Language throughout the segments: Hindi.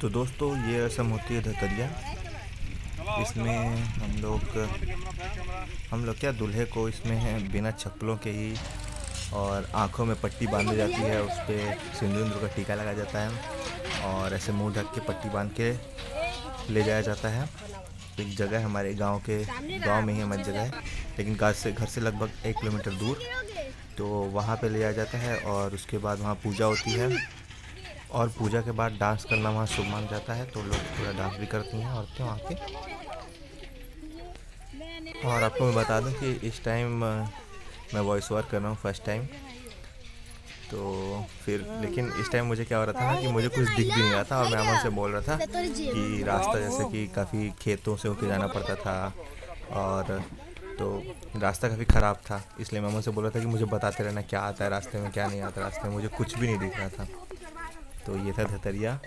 तो दोस्तों ये रस्म होती है धतरिया। इसमें हम लोग क्या दूल्हे को इसमें है बिना चप्पलों के ही और आँखों में पट्टी बांधी जाती है, उस पर सिंदूर का टीका लगाया जाता है और ऐसे मुंह ढक के पट्टी बांध के ले जाया जाता है। एक जगह है हमारे गांव में ही हमारी जगह है, लेकिन घर से लगभग 1 किलोमीटर दूर। तो वहाँ पे ले जाया जाता है और उसके बाद वहाँ पूजा होती है और पूजा के बाद डांस करना वहाँ शुभ माना जाता है। तो लोग पूरा डांस भी करती हैं औरतें वहाँ पे। और आपको मैं बता दूं कि इस टाइम मैं वॉइस ओवर कर रहा हूँ फर्स्ट टाइम। तो फिर लेकिन इस टाइम मुझे क्या हो रहा था ना कि मुझे कुछ दिख भी नहीं रहा था और मैं अमन से बोल रहा था कि रास्ता जैसे कि काफ़ी खेतों से होकर जाना पड़ता था और तो रास्ता काफ़ी ख़राब था, इसलिए मैं अमन से बोल रहा था कि मुझे बताते रहना क्या आता है रास्ते में क्या नहीं आता रास्ते में। मुझे कुछ भी नहीं दिख रहा था। तो ये था धतरिया।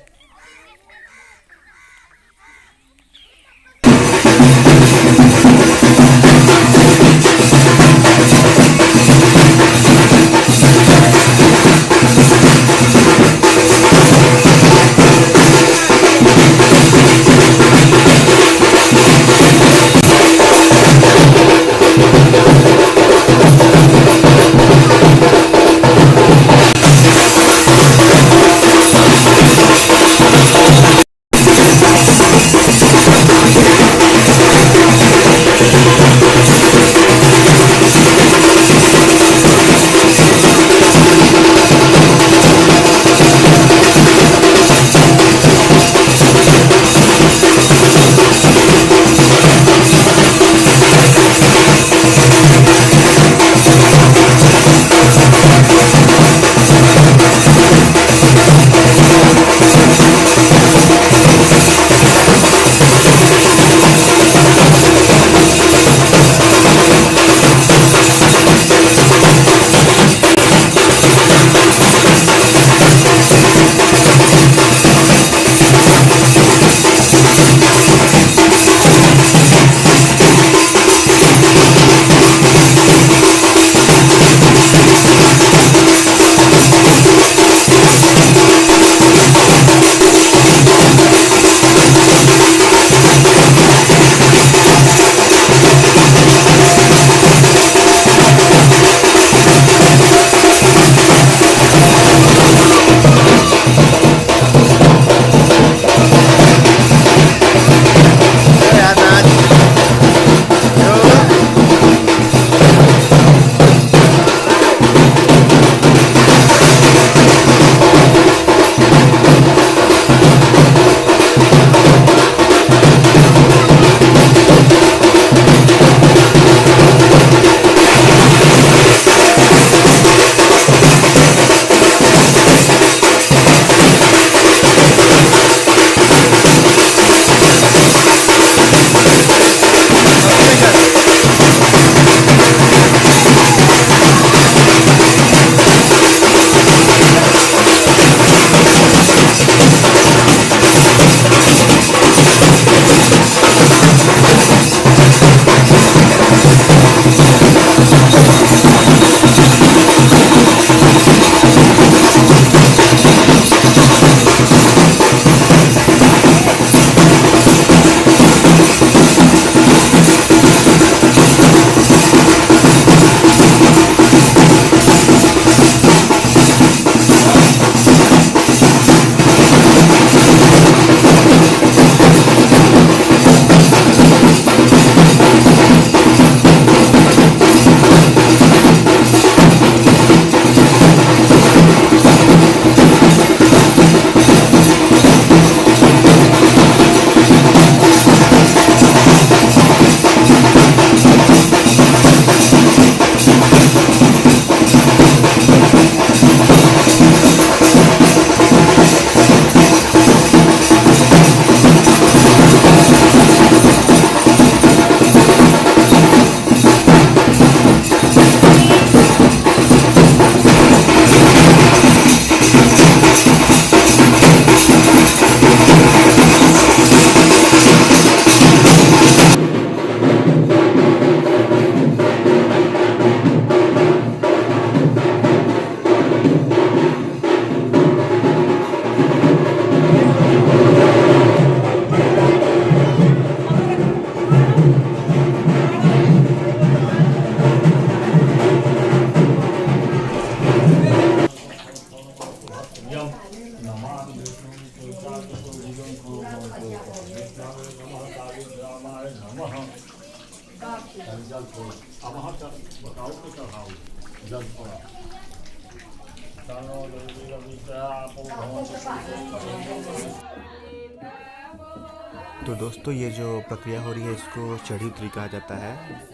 तो दोस्तों ये जो प्रक्रिया हो रही है इसको चढ़ी उतरी कहा जाता है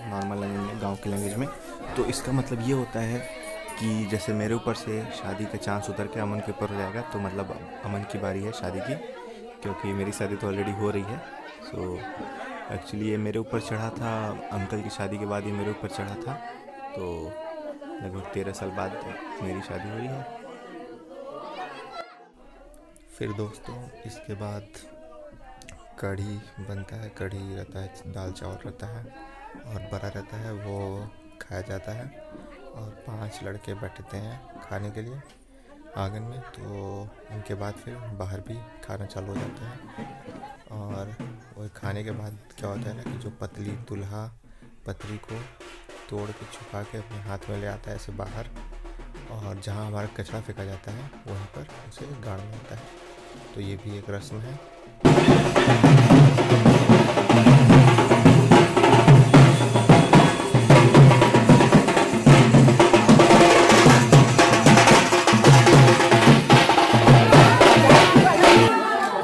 नॉर्मल लैंग्वेज में, गांव की लैंग्वेज में। तो इसका मतलब ये होता है कि जैसे मेरे ऊपर से शादी का चांस उतर के अमन के ऊपर हो जाएगा, तो मतलब अमन की बारी है शादी की, क्योंकि मेरी शादी तो ऑलरेडी हो रही है। सो एक्चुअली ये मेरे ऊपर चढ़ा था, अंकल की शादी के बाद ये मेरे ऊपर चढ़ा था। तो लगभग 13 साल बाद मेरी शादी हो रही है। फिर दोस्तों इसके बाद कढ़ी बनता है, कढ़ी रहता है, दाल चावल रहता है और बड़ा रहता है, वो खाया जाता है। और 5 लड़के बैठते हैं खाने के लिए आंगन में। तो उनके बाद फिर बाहर भी खाना चालू हो जाता है। और वही खाने के बाद क्या होता है ना कि जो पतली दूल्हा पतली को तोड़ के छुपा के अपने हाथ में ले आता है ऐसे बाहर, और जहाँ हमारा कचरा फेंका जाता है वहीं पर उसे गाड़ना होता है। तो ये भी एक रस्म है।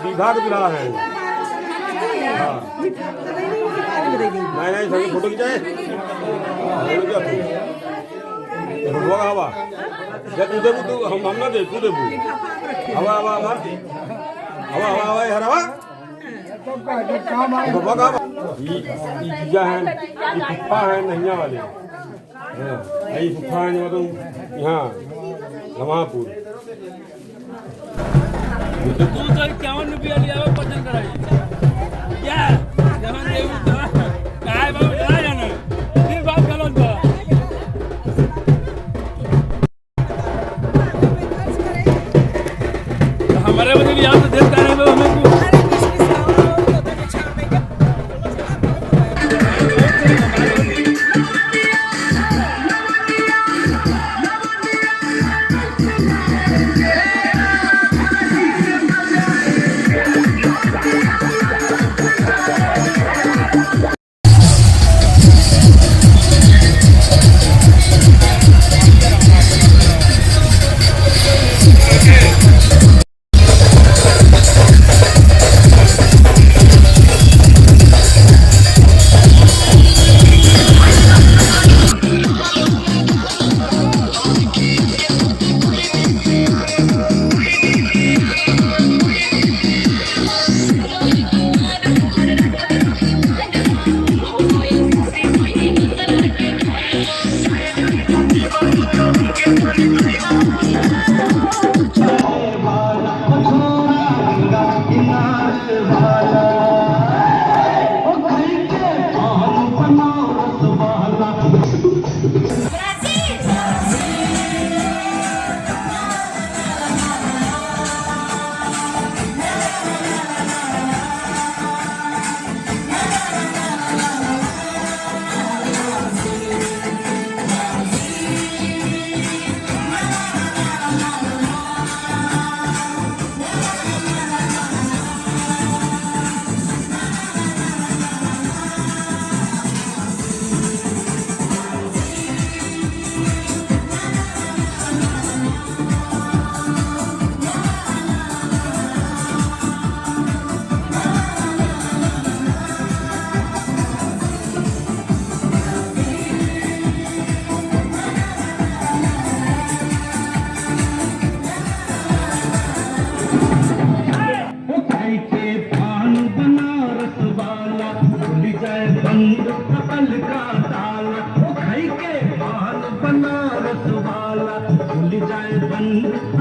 विभाग विवाह है। नहीं सभी फोटो खिंचाए हवा जब देबू तू हम ना दे तू देबू हवा हवा हवा हवा हवा हवा हर हवा बाबा का ये है, ये फुफा है नैया वाले, ये फुफा है जो यहाँ नवापुर। तू तो 51 रुपया लिया पचन कराई क्या जवान देव काय बाबू जा जाना फिर बात गलत बा। हमारे वजह से यहाँ से देख रहे हैं हमें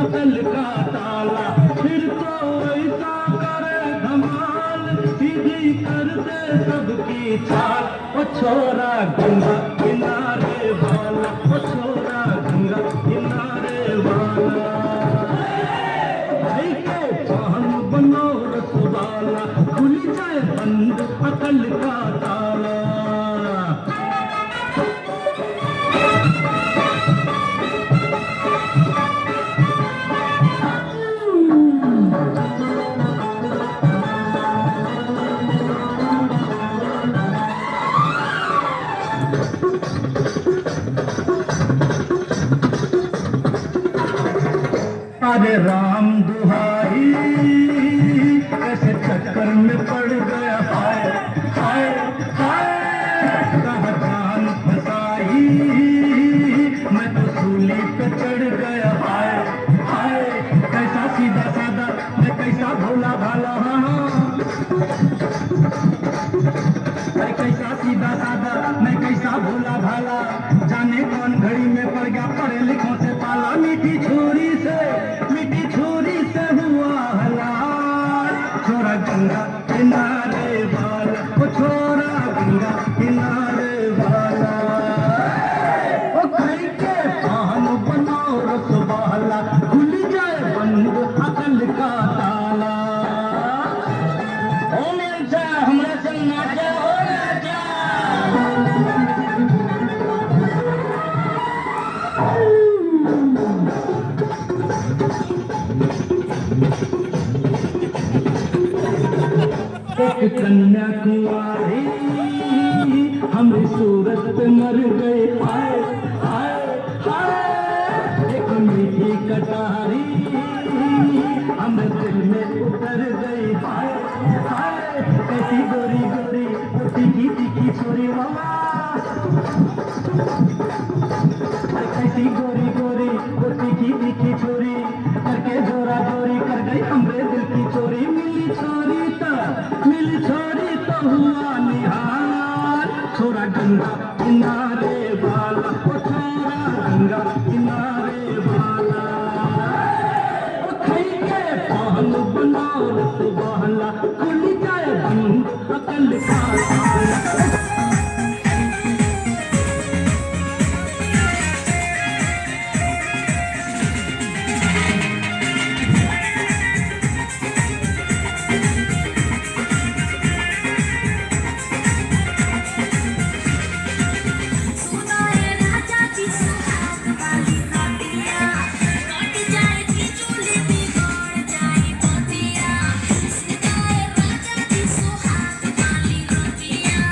अकल का ताला फिर तो ऐसा करे धमाल सीधी कर दे सबकी चाल। ओ छोरा गंगा किनारे वाला, ओ छोरा गंगा किनारे वाला, भाई के पान बनो रसवाला, खुल जाए बंद अकल का ताला। अरे राम दुहाई कैसे चक्कर में पड़ गया, हाय हाय हाय कहाँ जान फसाई मैं तो सूली पे चढ़ गया, हाय हाय कैसा सीधा साधा मैं कैसा भोला भाला, मैं कैसा सीधा साधा मैं कैसा भोला भाला, जाने कौन घड़ी में पड़ गया पढ़े लिखों से पाला, मीठी छुरी से हुआ हलाल, छोरा गंगा किनारे वाला, ओ छोरा गंगा किनारे वाला, ओ खाई के पान बनाओ रसवाला, खुल जाए बंद अकल का ताला। ओ मेरा हमरा संग नाचा हो राजा, एक कन्याकुमारी हमें सूरत पे मर गए, हाय हाय हाय एक मीठी कटारी हमें दिल में उतर गई, हाय हाय कैसी गोरी गोरी तीखी तीखी छोरी वाला, कैसी गोरी गोरी तीखी तीखी छोरी करके जोरा जोरी कर गई हमरे दिल की चोरी, मिली छोरी तो हुआ निहाल, छोरा गंगा किनारे वाला, ओ छोरा गंगा किनारे वाला, ओ खाई के पान बनाओ रसवाला, खुल जाए बंद अकल का ताला। Yeah.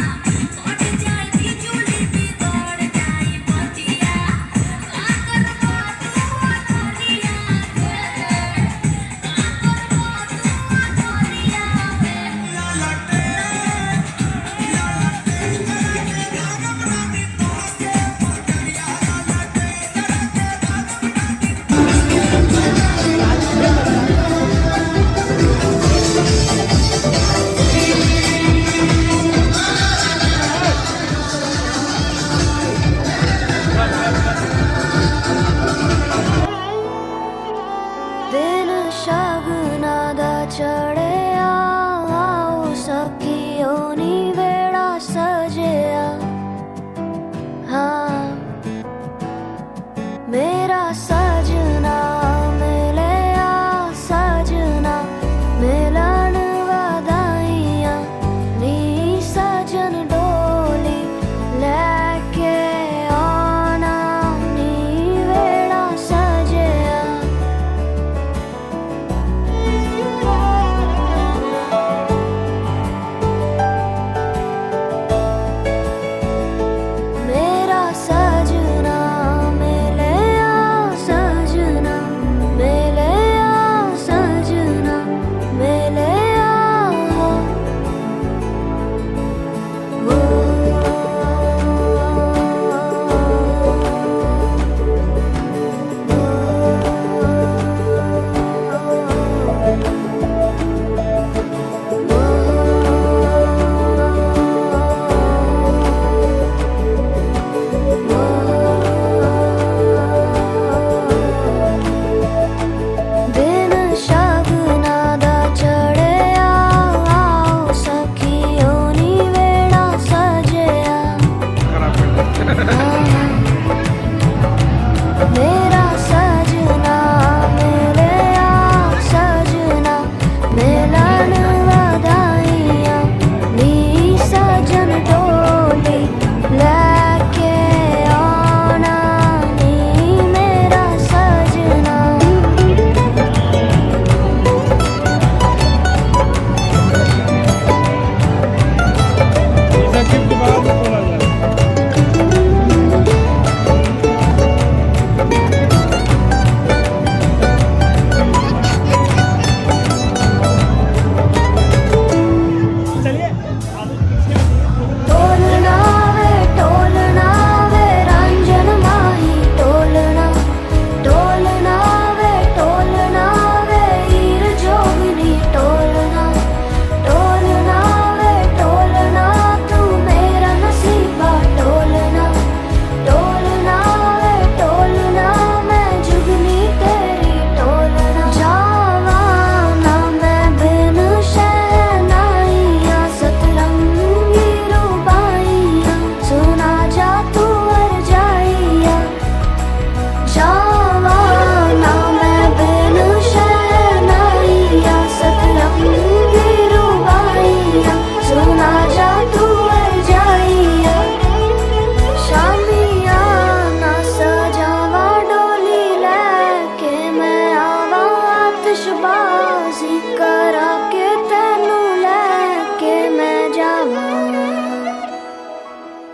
música